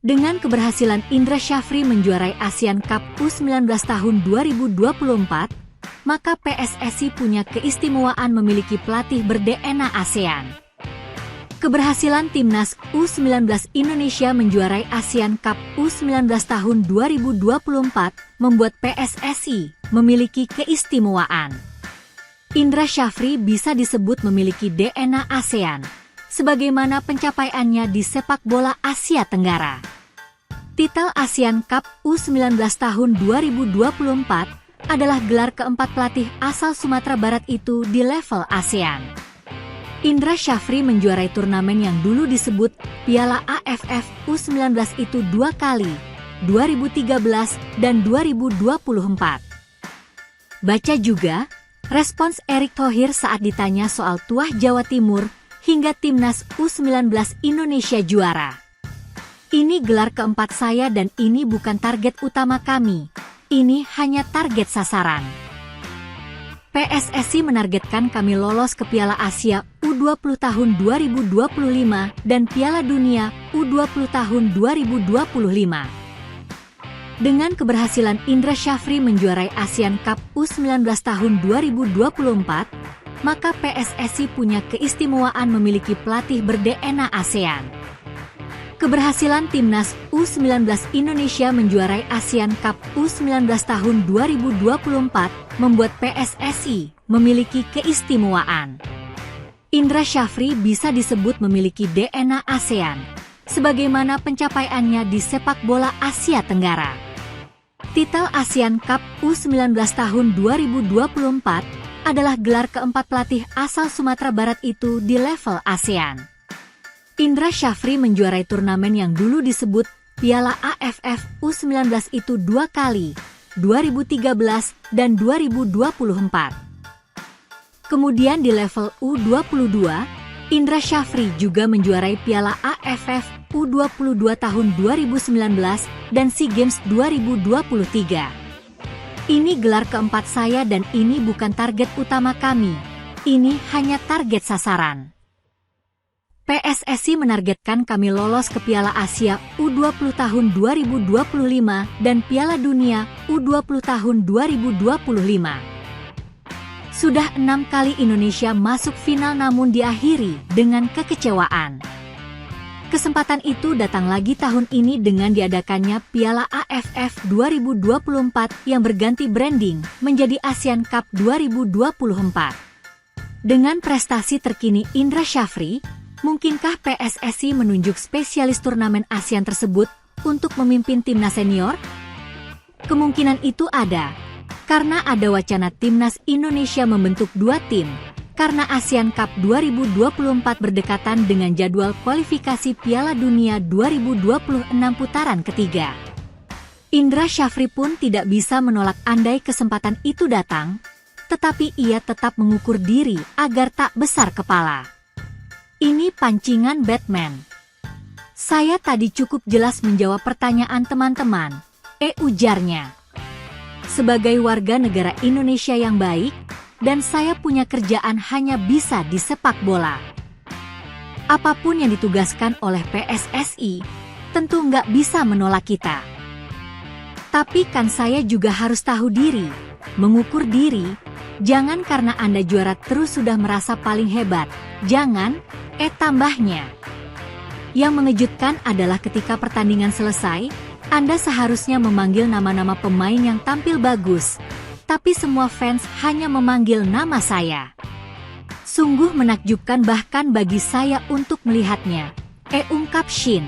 Dengan keberhasilan Indra Syafri menjuarai ASEAN Cup U19 tahun 2024, maka PSSI punya keistimewaan memiliki pelatih ber-DNA ASEAN. Keberhasilan Timnas U19 Indonesia menjuarai ASEAN Cup U19 tahun 2024 membuat PSSI memiliki keistimewaan. Indra Syafri bisa disebut memiliki DNA ASEAN, sebagaimana pencapaiannya di sepak bola Asia Tenggara. Titel ASEAN Cup U19 tahun 2024 adalah gelar keempat pelatih asal Sumatera Barat itu di level ASEAN. Indra Syafri menjuarai turnamen yang dulu disebut Piala AFF U19 itu 2 kali, 2013 dan 2024. Baca juga respons Erick Thohir saat ditanya soal tuah Jawa Timur hingga Timnas U19 Indonesia juara. Ini gelar keempat saya dan ini bukan target utama kami. Ini hanya target sasaran. PSSI menargetkan kami lolos ke Piala Asia U20 tahun 2025 dan Piala Dunia U20 tahun 2025. Dengan keberhasilan Indra Syafri menjuarai ASEAN Cup U19 tahun 2024, maka PSSI punya keistimewaan memiliki pelatih ber-DNA ASEAN. Keberhasilan Timnas U19 Indonesia menjuarai ASEAN Cup U19 tahun 2024 membuat PSSI memiliki keistimewaan. Indra Syafri bisa disebut memiliki DNA ASEAN, sebagaimana pencapaiannya di sepak bola Asia Tenggara. Titel ASEAN Cup U19 tahun 2024 adalah gelar keempat pelatih asal Sumatera Barat itu di level ASEAN. Indra Syafri menjuarai turnamen yang dulu disebut Piala AFF U19 itu 2 kali, 2013 dan 2024. Kemudian di level U22, Indra Syafri juga menjuarai Piala AFF U22 tahun 2019 dan SEA Games 2023. Ini gelar keempat saya dan ini bukan target utama kami. Ini hanya target sasaran. PSSI menargetkan kami lolos ke Piala Asia U20 tahun 2025 dan Piala Dunia U20 tahun 2025. Sudah 6 kali Indonesia masuk final namun diakhiri dengan kekecewaan. Kesempatan itu datang lagi tahun ini dengan diadakannya Piala AFF 2024 yang berganti branding menjadi ASEAN Cup 2024. Dengan prestasi terkini Indra Syafri, mungkinkah PSSI menunjuk spesialis turnamen ASEAN tersebut untuk memimpin timnas senior? Kemungkinan itu ada, karena ada wacana timnas Indonesia membentuk 2 tim, karena ASEAN Cup 2024 berdekatan dengan jadwal kualifikasi Piala Dunia 2026 putaran ketiga. Indra Syafri pun tidak bisa menolak andai kesempatan itu datang, tetapi ia tetap mengukur diri agar tak besar kepala. Ini pancingan Batman. Saya tadi cukup jelas menjawab pertanyaan teman-teman, ujarnya. Sebagai warga negara Indonesia yang baik, dan saya punya kerjaan hanya bisa di sepak bola. Apapun yang ditugaskan oleh PSSI, tentu nggak bisa menolak kita. Tapi kan saya juga harus tahu diri, mengukur diri, jangan karena Anda juara terus sudah merasa paling hebat, jangan, tambahnya. Yang mengejutkan adalah ketika pertandingan selesai, Anda seharusnya memanggil nama-nama pemain yang tampil bagus, tapi semua fans hanya memanggil nama saya. Sungguh menakjubkan bahkan bagi saya untuk melihatnya, ungkap Shin.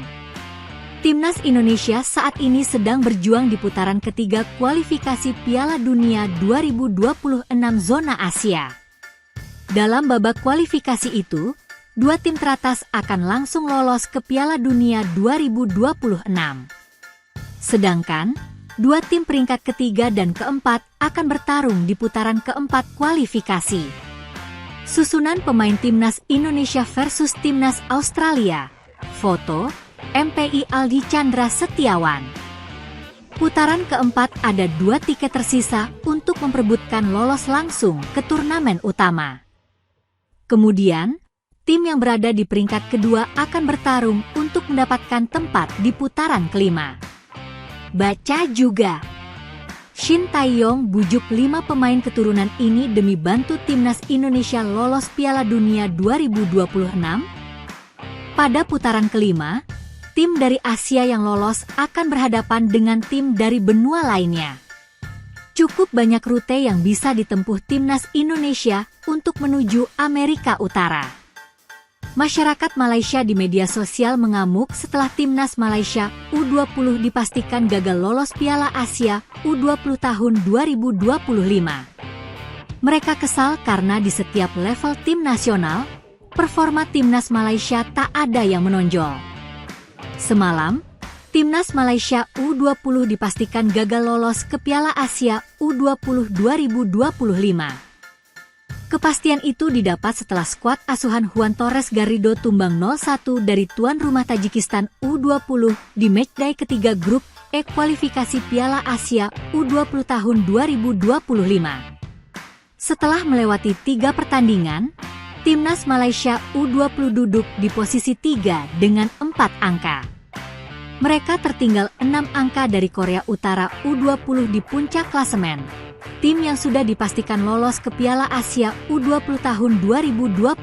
Timnas Indonesia saat ini sedang berjuang di putaran ketiga kualifikasi Piala Dunia 2026 zona Asia. Dalam babak kualifikasi itu, 2 tim teratas akan langsung lolos ke Piala Dunia 2026. Sedangkan, 2 tim peringkat ketiga dan keempat akan bertarung di putaran keempat kualifikasi. Susunan pemain Timnas Indonesia versus Timnas Australia. Foto, MPI Aldi Chandra Setiawan. Putaran keempat ada 2 tiket tersisa untuk memperebutkan lolos langsung ke turnamen utama. Kemudian, tim yang berada di peringkat kedua akan bertarung untuk mendapatkan tempat di putaran kelima. Baca juga, Shin Tae-yong bujuk 5 pemain keturunan ini demi bantu timnas Indonesia lolos Piala Dunia 2026. Pada putaran kelima, tim dari Asia yang lolos akan berhadapan dengan tim dari benua lainnya. Cukup banyak rute yang bisa ditempuh timnas Indonesia untuk menuju Amerika Utara. Masyarakat Malaysia di media sosial mengamuk setelah timnas Malaysia U20 dipastikan gagal lolos Piala Asia U20 tahun 2025. Mereka kesal karena di setiap level tim nasional, performa timnas Malaysia tak ada yang menonjol. Semalam, timnas Malaysia U20 dipastikan gagal lolos ke Piala Asia U20 2025. Kepastian itu didapat setelah skuad asuhan Juan Torres Garrido tumbang 0-1 dari tuan rumah Tajikistan U20 di matchday ketiga grup E kualifikasi Piala Asia U20 tahun 2025. Setelah melewati 3 pertandingan, timnas Malaysia U20 duduk di posisi 3 dengan 4 angka. Mereka tertinggal 6 angka dari Korea Utara U20 di puncak klasemen, tim yang sudah dipastikan lolos ke Piala Asia U20 tahun 2025.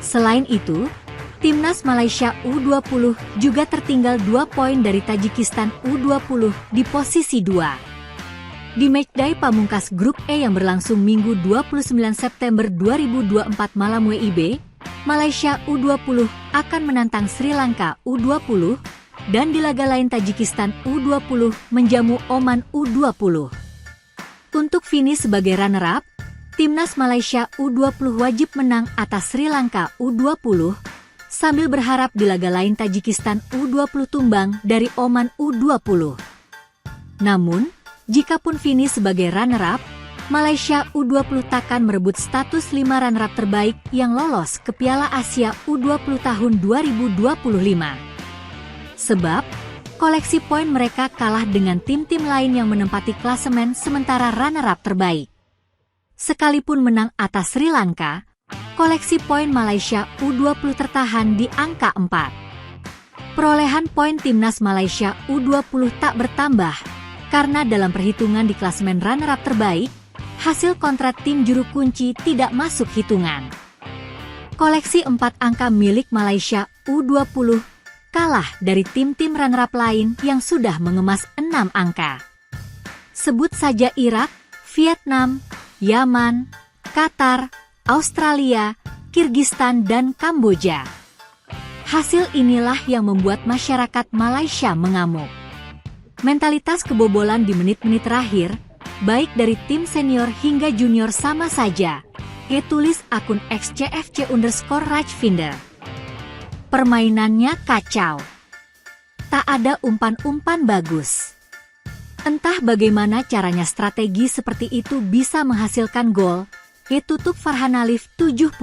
Selain itu, timnas Malaysia U20 juga tertinggal 2 poin dari Tajikistan U20 di posisi 2. Di matchday pamungkas grup E yang berlangsung Minggu 29 September 2024 malam WIB, Malaysia U20 akan menantang Sri Lanka U20, dan di laga lain Tajikistan U20 menjamu Oman U20. Untuk finish sebagai runner-up, timnas Malaysia U20 wajib menang atas Sri Lanka U20, sambil berharap di laga lain Tajikistan U20 tumbang dari Oman U20. Namun, jikapun finish sebagai runner-up, Malaysia U20 takkan merebut status 5 runner-up terbaik yang lolos ke Piala Asia U20 tahun 2025. Sebab, koleksi poin mereka kalah dengan tim-tim lain yang menempati klasemen sementara runner-up terbaik. Sekalipun menang atas Sri Lanka, koleksi poin Malaysia U20 tertahan di angka 4. Perolehan poin timnas Malaysia U20 tak bertambah, karena dalam perhitungan di klasemen runner-up terbaik, hasil kontrak tim juru kunci tidak masuk hitungan. Koleksi 4 angka milik Malaysia U20 kalah dari tim-tim runner-up lain yang sudah mengemas 6 angka. Sebut saja Irak, Vietnam, Yaman, Qatar, Australia, Kirgistan, dan Kamboja. Hasil inilah yang membuat masyarakat Malaysia mengamuk. Mentalitas kebobolan di menit-menit terakhir, baik dari tim senior hingga junior sama saja, tulis akun XCFC_Rajvinder. Permainannya kacau. Tak ada umpan-umpan bagus. Entah bagaimana caranya strategi seperti itu bisa menghasilkan gol, tutup Farhan Alif 77.